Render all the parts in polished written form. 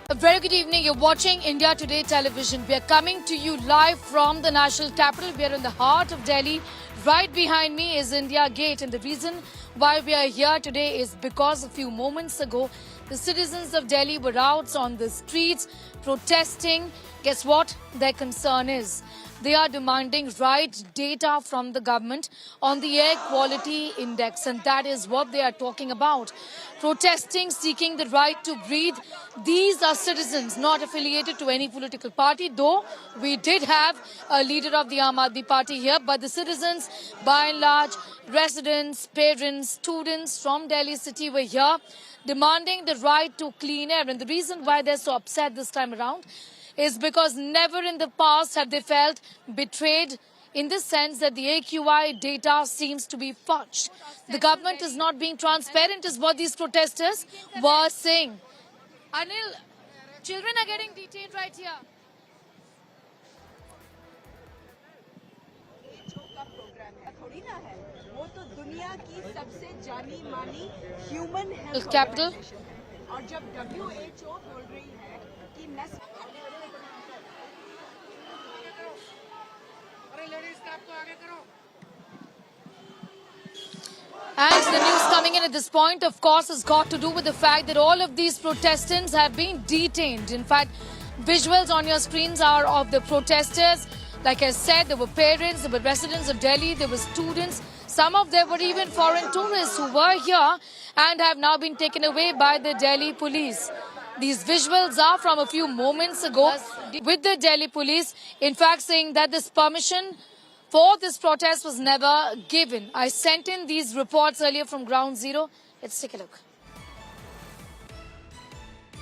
A very good evening. You're watching India Today Television. We are coming to you live from the national capital. We are in the heart of Delhi. Right behind me is India Gate. And the reason why we are here today is because a few moments ago, the citizens of Delhi were out on the streets protesting. Guess what their concern is? They are demanding right data from the government on the air quality index, and that is what they are talking about. Protesting, seeking the right to breathe. These are citizens not affiliated to any political party, though we did have a leader of the Aam Aadmi Party here, but the citizens, by and large, residents, parents, students from Delhi city were here demanding the right to clean air. And the reason why they're so upset this time around is because never in the past have they felt betrayed in the sense that the AQI data seems to be fudged. The government is not being transparent is what these protesters were saying. Anil, children are getting detained right here. Capital. और जब WHO बोल रही है कि And the news coming in at this point, of course, has got to do with the fact that all of these protestants have been detained. In fact, visuals on your screens are of the protesters. Like I said, there were parents, there were residents of Delhi, there were students. Some of them were even foreign tourists who were here and have now been taken away by the Delhi police. These visuals are from a few moments ago with the Delhi police, in fact, saying that this permission for this protest was never given. I sent in these reports earlier from Ground Zero. Let's take a look.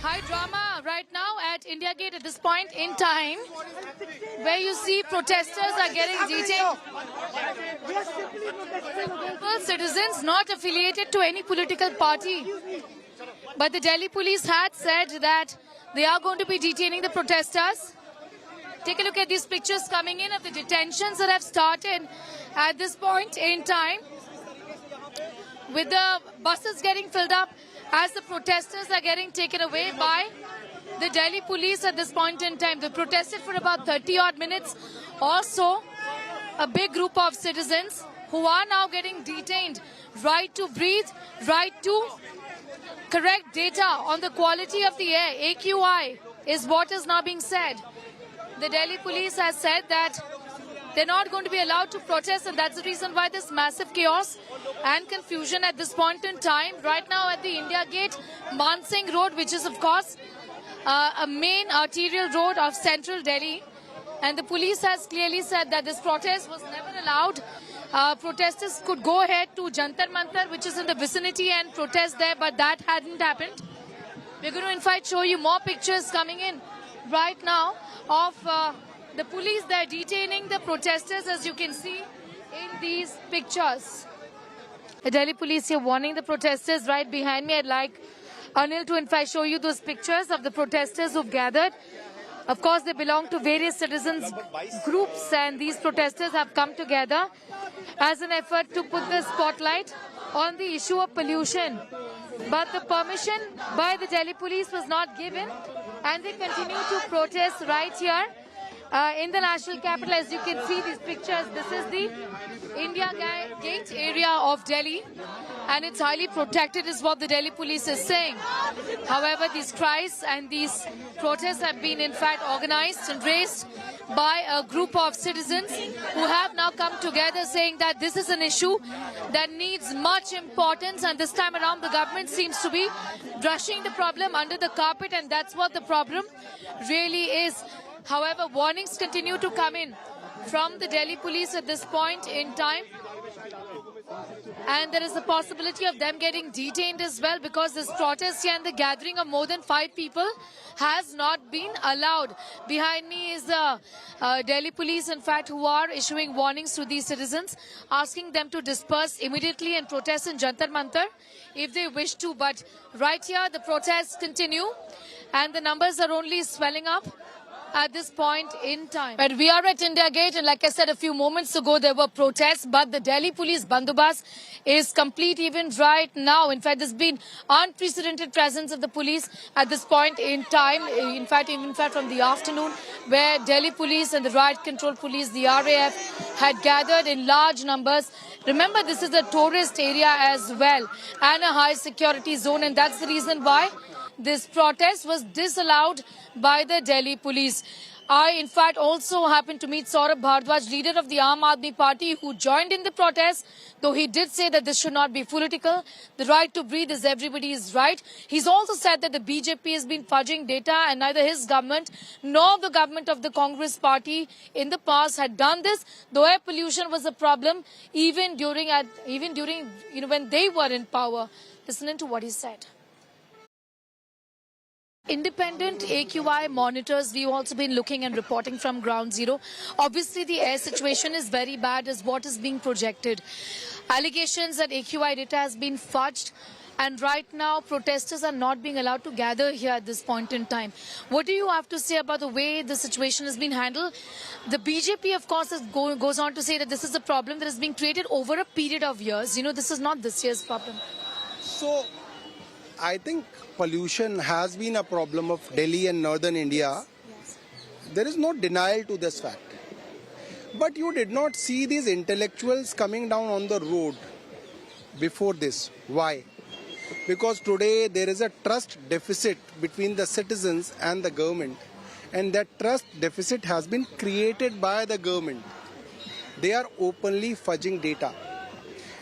High drama right now at India Gate at this point in time, where you see protesters are getting detained. Citizens not affiliated to any political party. But the Delhi police had said that they are going to be detaining the protesters. Take a look at these pictures coming in of the detentions that have started at this point in time, with the buses getting filled up as the protesters are getting taken away by the Delhi police at this point in time. They protested for about 30 odd minutes. Also, a big group of citizens who are now getting detained. Right to breathe, right to correct data on the quality of the air, AQI, is what is now being said. The Delhi police has said that they're not going to be allowed to protest, and that's the reason why there's massive chaos and confusion at this point in time. Right now at the India Gate, Mansingh Road, which is of course a main arterial road of central Delhi. And the police has clearly said that this protest was never allowed. Protesters could go ahead to Jantar Mantar, which is in the vicinity, and protest there, but that hadn't happened. We're going to in fact show you more pictures coming in right now of the police. They're detaining the protesters, as you can see in these pictures. The Delhi police here warning the protesters right behind me. I'd like Anil to in fact show you those pictures of the protesters who've gathered. Of course, they belong to various citizens groups, and these protesters have come together as an effort to put the spotlight on the issue of pollution. But the permission by the Delhi police was not given, and they continue to protest right here in the national capital. As you can see these pictures, this is the India Gate area of Delhi, and it's highly protected is what the Delhi police is saying. However, these cries and these protests have been in fact organized and raised by a group of citizens who have now come together saying that this is an issue that needs much importance, and this time around the government seems to be brushing the problem under the carpet, and that's what the problem really is. However, warnings continue to come in from the Delhi police at this point in time, and there is a possibility of them getting detained as well, because this protest here and the gathering of more than 5 people has not been allowed. Behind me is the Delhi police, in fact, who are issuing warnings to these citizens, asking them to disperse immediately and protest in Jantar Mantar if they wish to. But right here, the protests continue, and the numbers are only swelling up. at this point in time. But we are at India Gate, and like I said a few moments ago, there were protests, but the Delhi police bandobast is complete even right now. In fact, there's been unprecedented presence of the police at this point in time. In fact, from the afternoon, where Delhi police and the riot control police, the RAF, had gathered in large numbers. Remember, this is a tourist area as well and a high security zone, and that's the reason why this protest was disallowed by the Delhi police. I, in fact, also happened to meet Saurabh Bhardwaj, leader of the Aam Aadmi Party, who joined in the protest, though he did say that this should not be political. The right to breathe is everybody's right. He's also said that the BJP has been fudging data, and neither his government nor the government of the Congress party in the past had done this, though air pollution was a problem even during when they were in power. Listen to what he said. Independent AQI monitors, we've also been looking and reporting from ground zero. Obviously, the air situation is very bad as what is being projected. Allegations that AQI data has been fudged, and right now protesters are not being allowed to gather here at this point in time. What do you have to say about the way the situation has been handled? The BJP, of course, goes on to say that this is a problem that has been created over a period of years. This is not this year's problem. So, I think pollution has been a problem of Delhi and northern India. Yes. There is no denial to this fact. But you did not see these intellectuals coming down on the road before this. Why? Because today there is a trust deficit between the citizens and the government. And that trust deficit has been created by the government. They are openly fudging data.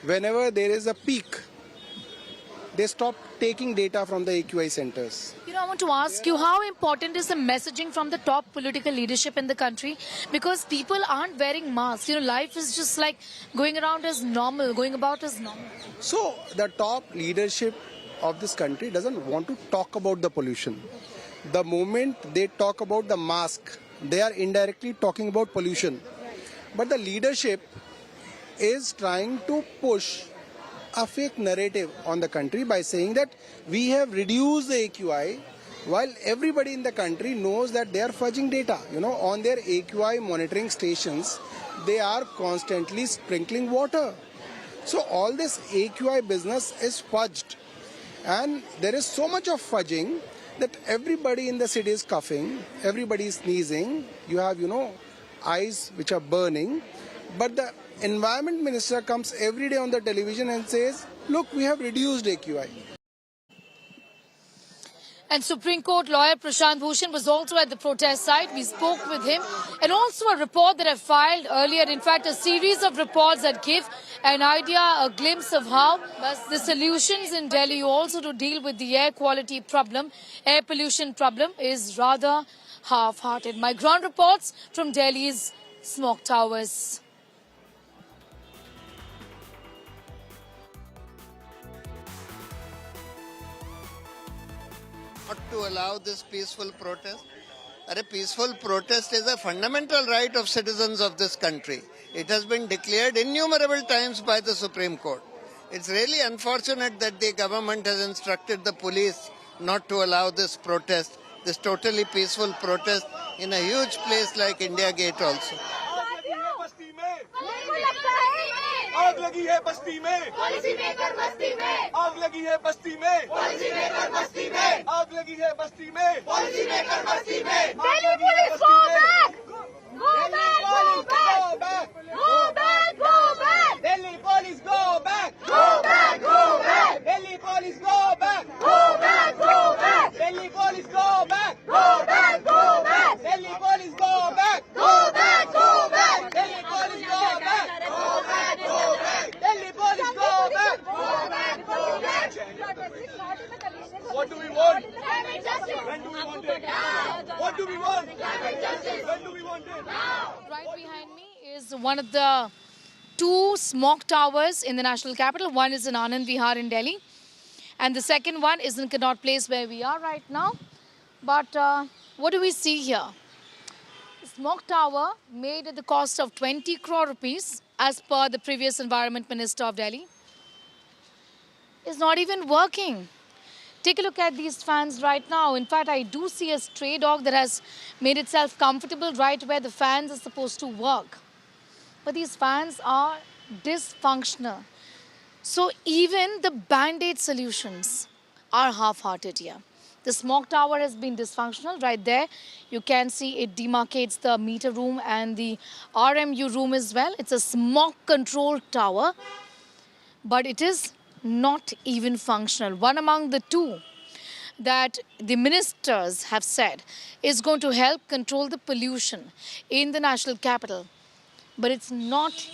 Whenever there is a peak, they stop taking data from the AQI centers. I want to ask you, how important is the messaging from the top political leadership in the country? Because people aren't wearing masks. Life is just like going about as normal. So the top leadership of this country doesn't want to talk about the pollution. The moment they talk about the mask, they are indirectly talking about pollution. But the leadership is trying to push a fake narrative on the country by saying that we have reduced the AQI, while everybody in the country knows that they are fudging data. On their AQI monitoring stations, they are constantly sprinkling water. So all this AQI business is fudged. And there is so much of fudging that everybody in the city is coughing, everybody is sneezing. You have, eyes which are burning. But the Environment Minister comes every day on the television and says, look, we have reduced AQI. And Supreme Court lawyer Prashant Bhushan was also at the protest site. We spoke with him. And also a report that I filed earlier, in fact, a series of reports that give an idea, a glimpse of how the solutions in Delhi also to deal with the air quality problem, air pollution problem, is rather half-hearted. My ground reports from Delhi's smoke towers. Not to allow this peaceful protest. A peaceful protest is a fundamental right of citizens of this country. It has been declared innumerable times by the Supreme Court. It's really unfortunate that the government has instructed the police not to allow this protest, this totally peaceful protest in a huge place like India Gate also. आग लगी है बस्ती में policy maker बस्ती में आग लगी है बस्ती में policy maker बस्ती में आग लगी है बस्ती में पॉलिसी मेकर बस्ती में Delhi police go back go back go back go back Delhi police go back go back go back Delhi police go back go back go back Delhi police go back go back go back Delhi police go back go back go back Delhi police go back What do we want? When do we want it? What do we want? When do we want it? Right behind me is one of the two smoke towers in the national capital. One is in Anand Vihar in Delhi, and the second one is in Connaught Place where we are right now. But what do we see here? The smoke tower made at the cost of 20 crore rupees, as per the previous Environment Minister of Delhi, is not even working. Take a look at these fans right now. In fact, I do see a stray dog that has made itself comfortable right where the fans are supposed to work. But these fans are dysfunctional. So even the band-aid solutions are half-hearted here. The smoke tower has been dysfunctional right there. You can see it demarcates the meter room and the RMU room as well. It's a smoke control tower, but it is not even functional. One among the two that the ministers have said is going to help control the pollution in the national capital, but it's not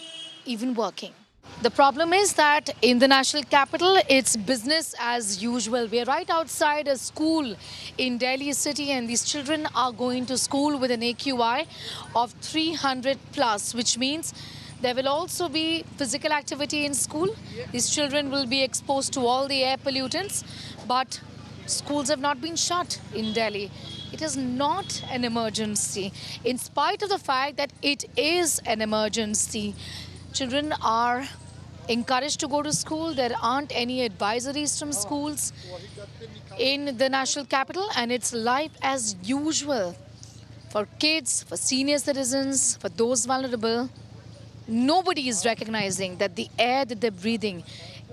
even working. The problem is that in the national capital, it's business as usual. We're right outside a school in Delhi city, and these children are going to school with an AQI of 300 plus, which means there will also be physical activity in school. These children will be exposed to all the air pollutants, but schools have not been shut in Delhi. It is not an emergency. In spite of the fact that it is an emergency, children are encouraged to go to school. There aren't any advisories from schools in the national capital, and it's life as usual for kids, for senior citizens, for those vulnerable. Nobody is recognizing that the air that they're breathing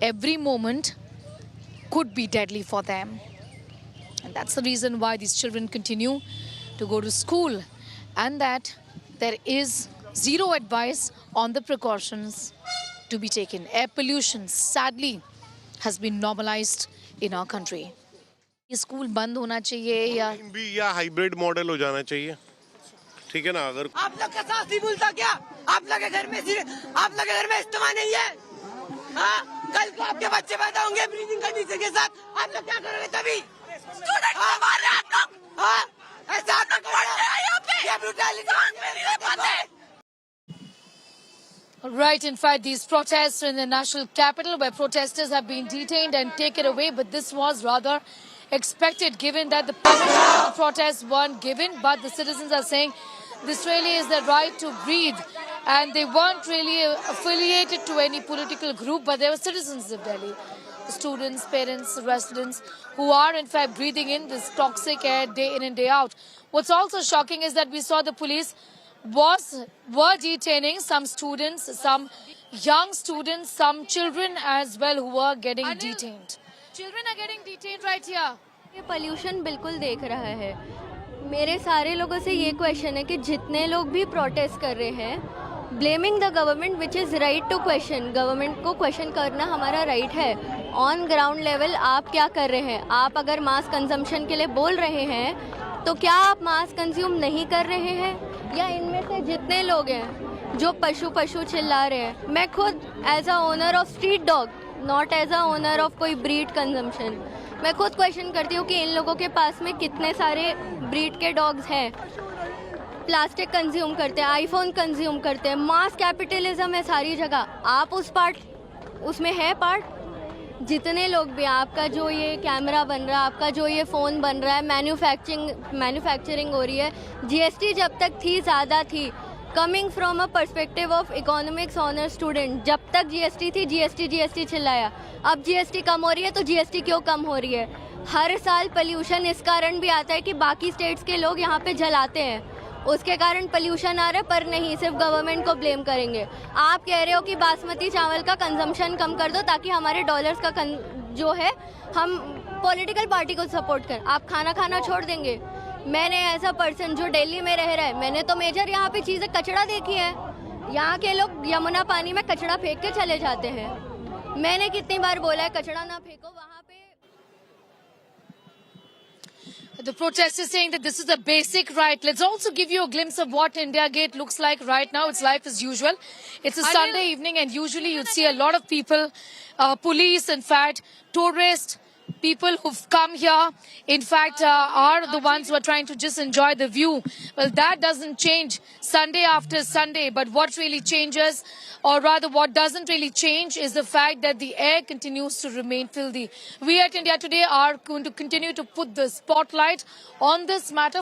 every moment could be deadly for them. And that's the reason why these children continue to go to school, and that there is zero advice on the precautions to be taken. Air pollution, sadly, has been normalized in our country. ये school बंद होना चाहिए या भी या hybrid model हो जाना चाहिए, ठीक है ना? अगर आप लोग का साथ नहीं बोलता क्या? आप लोग के घर में आप लोग के घर में इस्तेमाल नहीं है? हाँ, कल को आपके बच्चे पैदा होंगे ब्रीदिंग कंडीशन के साथ, आप लोग क्या करोगे तभी? स्टूडेंट को मार रहे आप लोग, हाँ? ऐसा आप लोग ये brutality. Right, in fact, these protests in the national capital where protesters have been detained and taken away, but this was rather expected given that the permission for the protests weren't given, but the citizens are saying this really is their right to breathe, and they weren't really affiliated to any political group, but they were citizens of Delhi. The students, parents, residents who are in fact breathing in this toxic air day in and day out. What's also shocking is that we saw the police were detaining some students, some young students, some children as well who were getting detained. Children are getting detained right here. ये pollution बिल्कुल देख रहा है। मेरे सारे लोगों से ये क्वेश्चन है कि जितने लोग भी प्रोटेस्ट कर रहे हैं, blaming the government which is right to question, government को क्वेश्चन करना हमारा राइट है। ऑन ग्राउंड लेवल आप क्या कर रहे हैं? आप अगर मास कंजम्पशन के लिए बोल रहे हैं तो क्या आप मास कंज्यूम नहीं कर रहे हैं? या इनमें से जितने लोग हैं जो पशु चिल्ला रहे हैं, मैं खुद as a owner of street dog, not as a owner of कोई ब्रीड कंजम्पशन, मैं खुद क्वेश्चन करती हूँ कि इन लोगों के पास में कितने सारे ब्रीड के डॉग्स हैं। प्लास्टिक कंज्यूम करते हैं, आईफोन कंज्यूम करते हैं, मास कैपिटलिज्म है सारी जगह। आप उसमें है पार्ट? जितने लोग भी, आपका जो ये कैमरा बन रहा है, आपका जो ये फ़ोन बन रहा है, मैन्युफैक्चरिंग हो रही है। जीएसटी जब तक थी ज़्यादा थी, coming from a perspective of economics honour student, जब तक जीएसटी थी जीएसटी चिल्लाया। अब जीएसटी कम हो रही है तो जीएसटी क्यों कम हो रही है? हर साल पोल्यूशन इस कारण भी आता है कि बाकी स्टेट्स के लोग यहाँ पे जलाते हैं, उसके कारण पोल्यूशन आ रहा है, पर नहीं सिर्फ गवर्नमेंट को ब्लेम करेंगे। आप कह रहे हो कि बासमती चावल का कंजम्पशन कम कर दो ताकि हमारे डॉलर्स का जो है हम पॉलिटिकल पार्टी को सपोर्ट करें। आप खाना छोड़ देंगे? मैंने एज अ पर्सन जो दिल्ली में रह रहा है, मैंने तो मेजर यहाँ पे चीज़ें कचरा देखी है। यहाँ के लोग यमुना पानी में कचरा फेंक के चले जाते हैं। मैंने कितनी बार बोला है कचरा ना फेंको वहाँ पे। The protesters saying that this is a basic right. Let's also give you a glimpse of what India Gate looks like right now. It's life as usual. It's a Sunday evening, and usually you'd see a lot of people, police, in fact, tourists, people who've come here, in fact, are the ones who are trying to just enjoy the view. Well, that doesn't change Sunday after Sunday, but what really changes, or rather what doesn't really change, is the fact that the air continues to remain filthy. We at India Today are going to continue to put the spotlight on this matter.